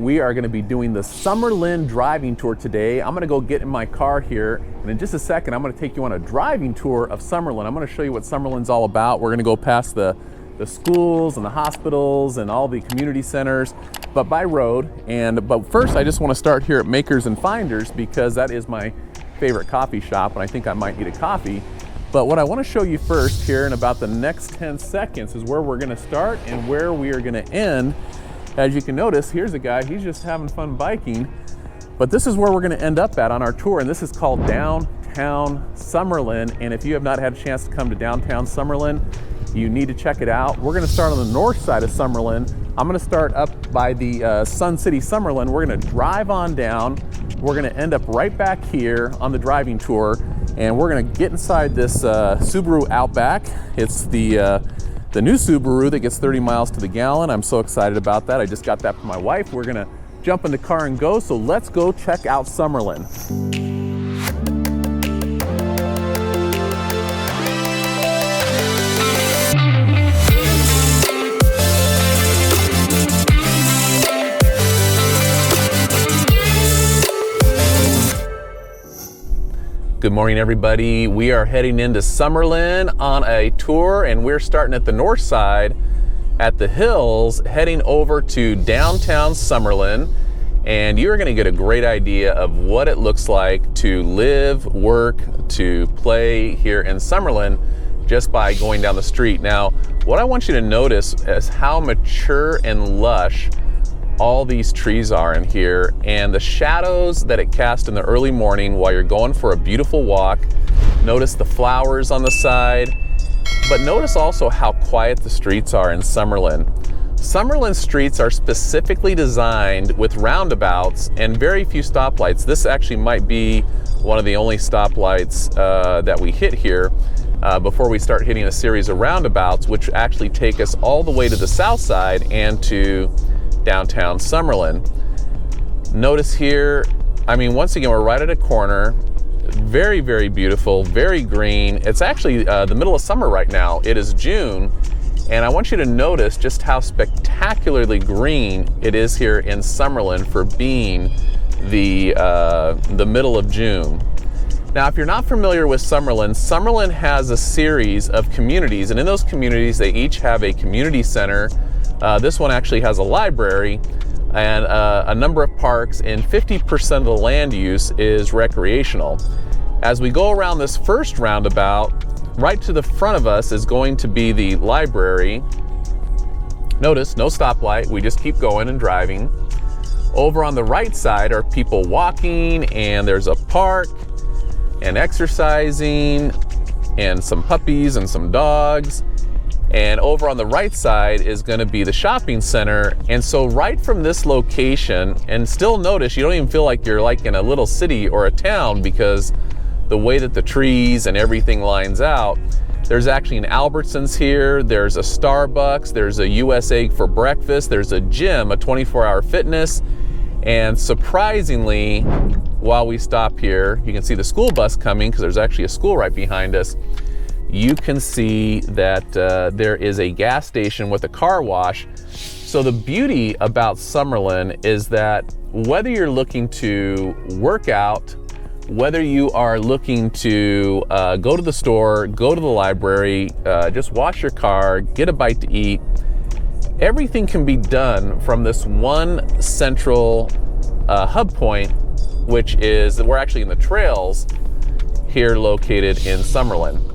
We are going to be doing the Summerlin Driving Tour today. I'm going to go get in my car here, and in just a second, I'm going to take you on a driving tour of Summerlin. I'm going to show you what Summerlin's all about. We're going to go past the schools and the hospitals and all the community centers, but by road. But first, I just want to start here at Makers and Finders because that is my favorite coffee shop, and I think I might need a coffee. But what I want to show you first here in about the next 10 seconds is where we're going to start and where we are going to end. As you can notice, here's a guy, he's just having fun biking, but this is where we're going to end up at on our tour, and this is called Downtown Summerlin. And if you have not had a chance to come to Downtown Summerlin, you need to check it out. We're going to start on the north side of Summerlin. I'm going to start up by the Sun City Summerlin. We're going to drive on down. We're going to end up right back here on the driving tour, and we're going to get inside this Subaru Outback. It's the new Subaru that gets 30 miles to the gallon. I'm so excited about that. I just got that from my wife. We're going to jump in the car and go. So let's go check out Summerlin. Good morning, everybody. We are heading into Summerlin on a tour, and we're starting at the north side at the hills, heading over to downtown Summerlin, and you're going to get a great idea of what it looks like to live, work, to play here in Summerlin just by going down the street. Now, what I want you to notice is how mature and lush all these trees are in here, and the shadows that it casts in the early morning while you're going for a beautiful walk. Notice the flowers on the side, but notice also how quiet the streets are in Summerlin. Summerlin streets are specifically designed with roundabouts and very few stoplights. This actually might be one of the only stoplights that we hit here before we start hitting a series of roundabouts, which actually take us all the way to the south side and to downtown Summerlin. Notice here, I mean, once again, we're right at a corner. Very, very beautiful, very green. It's actually the middle of summer right now. It is June, and I want you to notice just how spectacularly green it is here in Summerlin for being the middle of June. Now, if you're not familiar with Summerlin, Summerlin has a series of communities, and in those communities, they each have a community center. This one actually has a library and a number of parks, and 50% of the land use is recreational. As we go around this first roundabout, right to the front of us is going to be the library. Notice, no stoplight, we just keep going and driving. Over on the right side are people walking, and there's a park and exercising and some puppies and some dogs. And over on the right side is going to be the shopping center. And so right from this location, and still notice you don't even feel like you're like in a little city or a town because the way that the trees and everything lines out. There's actually an Albertsons here, there's a Starbucks, there's a USA for breakfast, there's a gym, a 24-hour fitness. And surprisingly, while we stop here, you can see the school bus coming because there's actually a school right behind us. You can see that there is a gas station with a car wash. So the beauty about Summerlin is that whether you're looking to work out, whether you are looking to go to the store, go to the library, just wash your car, get a bite to eat, everything can be done from this one central hub point, which is, we're actually in the trails here located in Summerlin.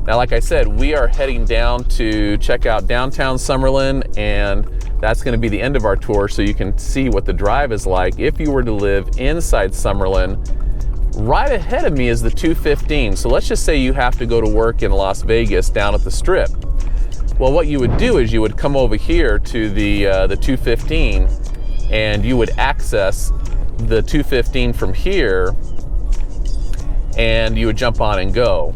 Now, like I said, we are heading down to check out downtown Summerlin, and that's going to be the end of our tour, so you can see what the drive is like if you were to live inside Summerlin. Right ahead of me is the 215, so let's just say you have to go to work in Las Vegas down at the Strip. Well, what you would do is you would come over here to the 215, and you would access the 215 from here, and you would jump on and go.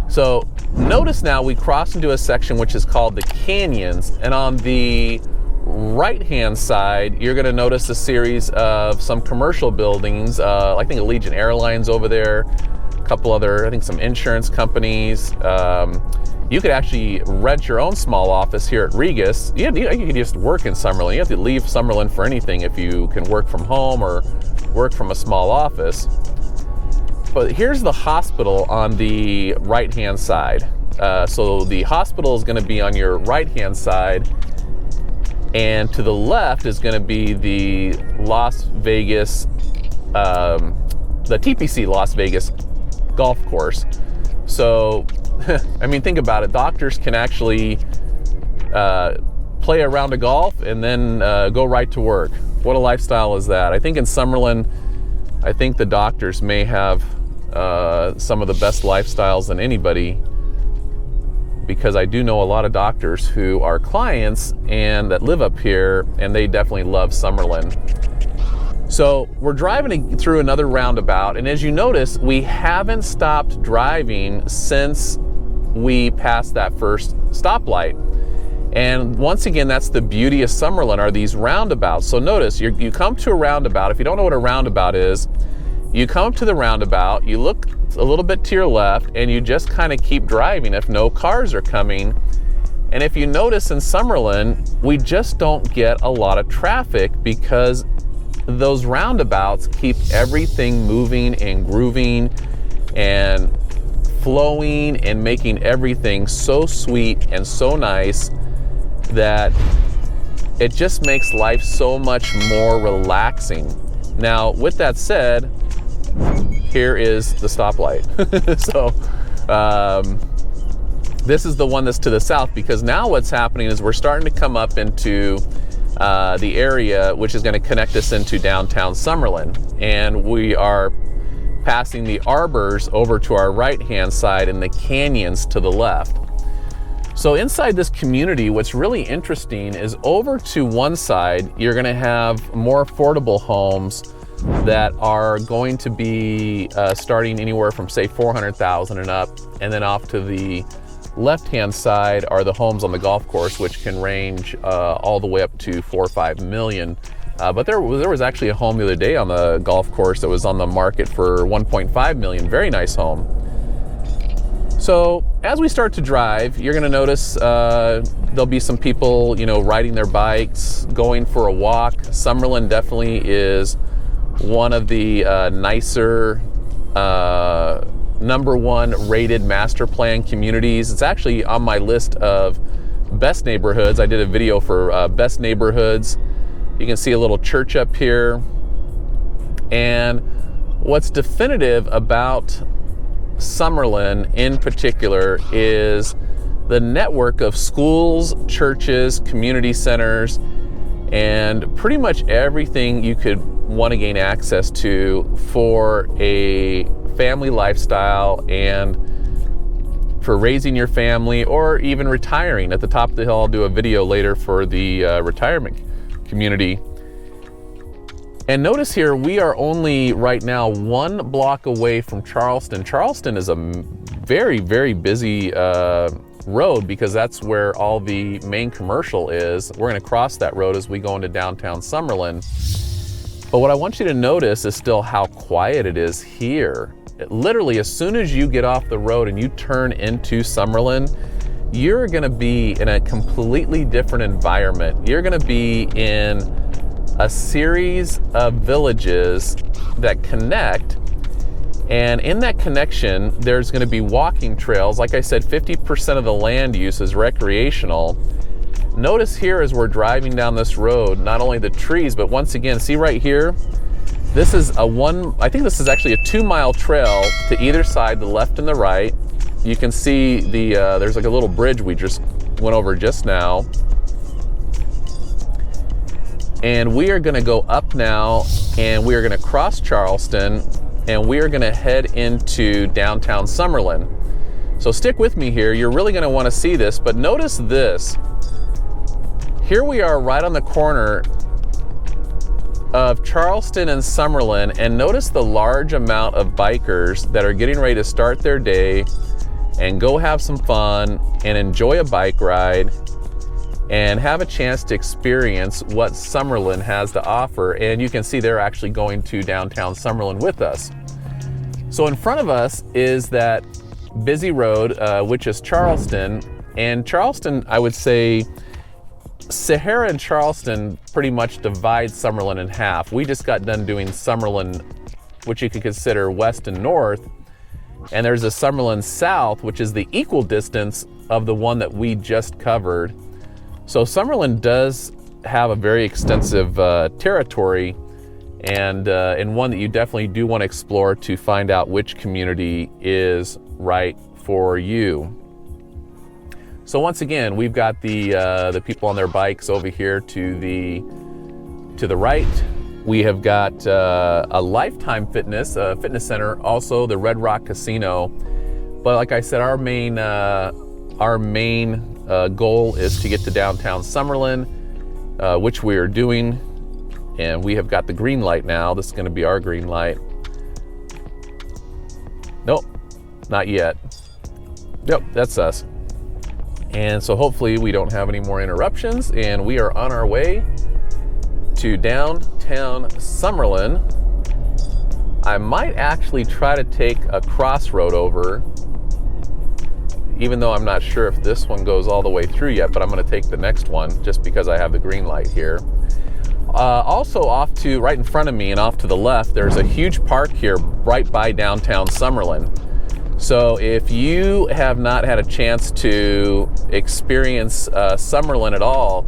So notice now we cross into a section which is called the Canyons, and on the right-hand side, you're going to notice a series of some commercial buildings. I think Allegiant Airlines over there, a couple other, I think some insurance companies. You could actually rent your own small office here at Regas. You can just work in Summerlin. You have to leave Summerlin for anything if you can work from home or work from a small office. But here's the hospital on the right-hand side. So the hospital is going to be on your right-hand side, and to the left is going to be the Las Vegas, the TPC Las Vegas golf course. So, I mean, think about it. Doctors can actually play a round of golf and then go right to work. What a lifestyle is that? I think in Summerlin, I think the doctors may have some of the best lifestyles than anybody, because I do know a lot of doctors who are clients and that live up here, and they definitely love Summerlin. So we're driving through another roundabout, and as you notice, we haven't stopped driving since we passed that first stoplight. And once again, that's the beauty of Summerlin, are these roundabouts. So notice, you come to a roundabout. If you don't know what a roundabout is, you come up to the roundabout, you look a little bit to your left, and you just kind of keep driving if no cars are coming. And if you notice in Summerlin, we just don't get a lot of traffic because those roundabouts keep everything moving and grooving and flowing and making everything so sweet and so nice that it just makes life so much more relaxing. Now, with that said, here is the stoplight. So this is the one that's to the south, because now what's happening is we're starting to come up into the area which is going to connect us into downtown Summerlin, and we are passing the arbors over to our right-hand side and the canyons to the left. So inside this community, what's really interesting is over to one side, you're going to have more affordable homes that are going to be starting anywhere from, say, $400,000 and up, and then off to the left-hand side are the homes on the golf course, which can range all the way up to $4 or $5 million. But there was actually a home the other day on the golf course that was on the market for $1.5 million. Very nice home. So as we start to drive, you're going to notice there'll be some people, riding their bikes, going for a walk. Summerlin definitely is one of the nicer, #1 rated master plan communities. It's actually on my list of best neighborhoods. I did a video for best neighborhoods. You can see a little church up here. And what's definitive about Summerlin in particular is the network of schools, churches, community centers, and pretty much everything you could want to gain access to for a family lifestyle and for raising your family or even retiring. At the top of the hill, I'll do a video later for the retirement community. And notice here, we are only right now 1 block away from Charleston. Charleston is a very, very busy road because that's where all the main commercial is. We're going to cross that road as we go into downtown Summerlin. But what I want you to notice is still how quiet it is here. Literally, as soon as you get off the road and you turn into Summerlin, you're going to be in a completely different environment. You're going to be in a series of villages that connect, and in that connection there's going to be walking trails. Like I said, 50% of the land use is recreational. Notice here as we're driving down this road, not only the trees, but once again, see right here, this is I think this is actually a 2-mile trail to either side, the left and the right. You can see there's like a little bridge we just went over just now. And we are going to go up now, and we are going to cross Charleston, and we are going to head into downtown Summerlin. So stick with me here. You're really going to want to see this, but notice this. Here we are right on the corner of Charleston and Summerlin, and notice the large amount of bikers that are getting ready to start their day and go have some fun and enjoy a bike ride and have a chance to experience what Summerlin has to offer. And you can see they're actually going to downtown Summerlin with us. So in front of us is that busy road, which is Charleston. And Charleston, I would say, Sahara and Charleston pretty much divide Summerlin in half. We just got done doing Summerlin, which you could consider west and north. And there's a Summerlin South, which is the equal distance of the one that we just covered. So Summerlin does have a very extensive territory, and one that you definitely do want to explore to find out which community is right for you. So once again, we've got the people on their bikes over here to the right. We have got a Lifetime Fitness center, also the Red Rock Casino. But like I said, our main goal is to get to downtown Summerlin, which we are doing, and we have got the green light now. This is going to be our green light. Nope, not yet. Yep, that's us. And so hopefully we don't have any more interruptions, and we are on our way to downtown Summerlin. I might actually try to take a crossroad over, even though I'm not sure if this one goes all the way through yet, but I'm going to take the next one just because I have the green light here. Also off to right in front of me and off to the left, there's a huge park here right by downtown Summerlin. So if you have not had a chance to experience Summerlin at all,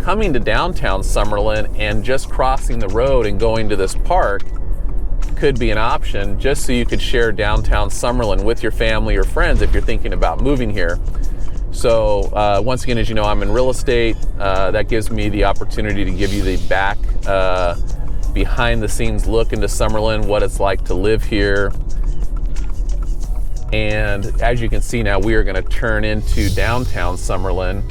coming to downtown Summerlin and just crossing the road and going to this park could be an option, just so you could share downtown Summerlin with your family or friends if you're thinking about moving here. So once again, as you know, I'm in real estate. That gives me the opportunity to give you the back behind the scenes look into Summerlin, what it's like to live here. And as you can see now, we are going to turn into downtown Summerlin,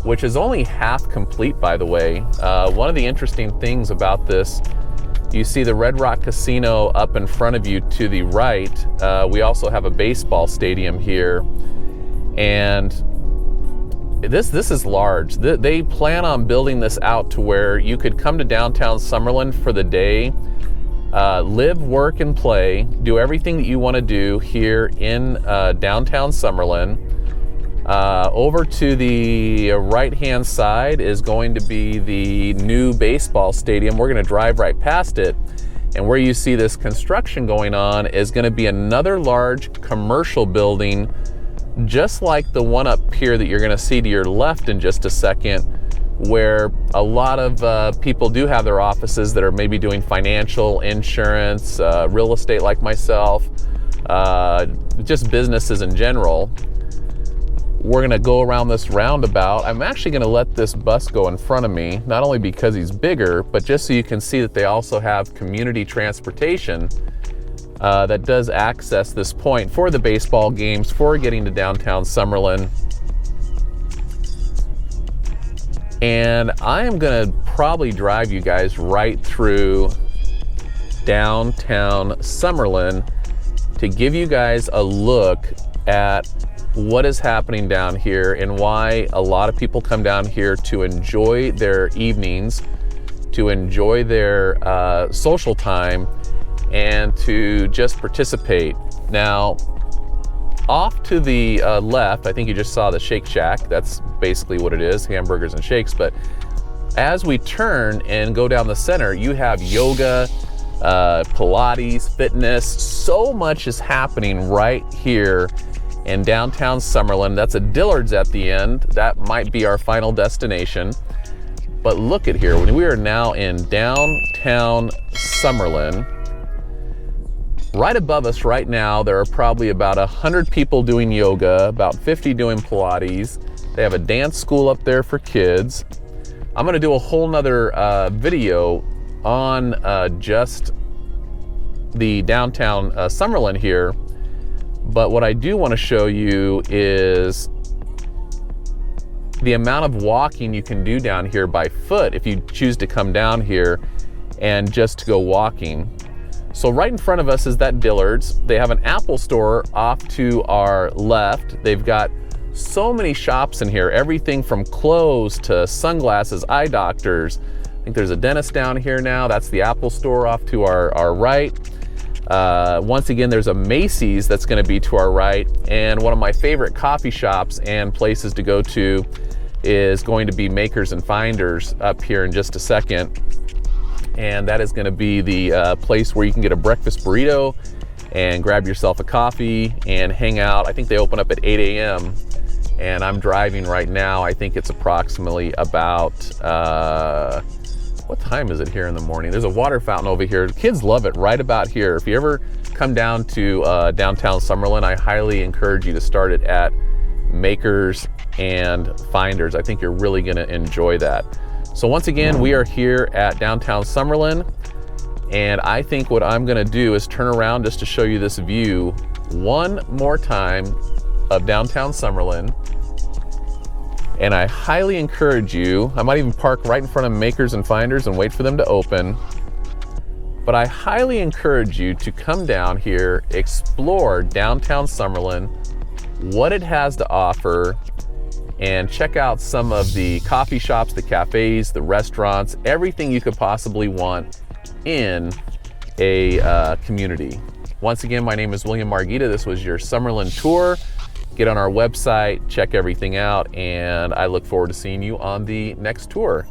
which is only half complete, by the way. One of the interesting things about this, you see the Red Rock Casino up in front of you to the right. We also have a baseball stadium here, and this is large. They plan on building this out to where you could come to downtown Summerlin for the day, live, work, and play, do everything that you want to do here in downtown Summerlin. Over to the right-hand side is going to be the new baseball stadium. We're going to drive right past it, and where you see this construction going on is going to be another large commercial building, just like the one up here that you're going to see to your left in just a second, where a lot of people do have their offices that are maybe doing financial, insurance, real estate like myself, just businesses in general. We're gonna go around this roundabout. I'm actually gonna let this bus go in front of me, not only because he's bigger, but just so you can see that they also have community transportation that does access this point for the baseball games, for getting to downtown Summerlin. And I am gonna probably drive you guys right through downtown Summerlin to give you guys a look at what is happening down here and why a lot of people come down here to enjoy their evenings, to enjoy their social time, and to just participate. Now, off to the left, I think you just saw the Shake Shack. That's basically what it is, hamburgers and shakes. But as we turn and go down the center, you have yoga, Pilates, fitness. So much is happening right here in downtown Summerlin. That's a Dillard's at the end. That might be our final destination. But look at here, when we are now in downtown Summerlin, right above us right now, there are probably about 100 people doing yoga, about 50 doing Pilates. They have a dance school up there for kids. I'm gonna do a whole nother video on just the downtown Summerlin here. But what I do want to show you is the amount of walking you can do down here by foot if you choose to come down here and just go walking. So right in front of us is that Dillard's. They have an Apple store off to our left. They've got so many shops in here, everything from clothes to sunglasses, eye doctors. I think there's a dentist down here now. That's the Apple store off to our right. Once again, there's a Macy's that's going to be to our right, and one of my favorite coffee shops and places to go to is going to be Makers and Finders up here in just a second. And that is going to be the place where you can get a breakfast burrito and grab yourself a coffee and hang out. I think they open up at 8 a.m. and I'm driving right now. I think it's approximately about, what time is it here in the morning? There's a water fountain over here. Kids love it right about here. If you ever come down to downtown Summerlin, I highly encourage you to start it at Makers and Finders. I think you're really going to enjoy that. So once again, we are here at downtown Summerlin, and I think what I'm going to do is turn around just to show you this view one more time of downtown Summerlin. And I highly encourage you, I might even park right in front of Makers and Finders and wait for them to open, but I highly encourage you to come down here, explore downtown Summerlin, what it has to offer, and check out some of the coffee shops, the cafes, the restaurants, everything you could possibly want in a community. Once again, my name is William Margita. This was your Summerlin tour. Get on our website, check everything out, and I look forward to seeing you on the next tour.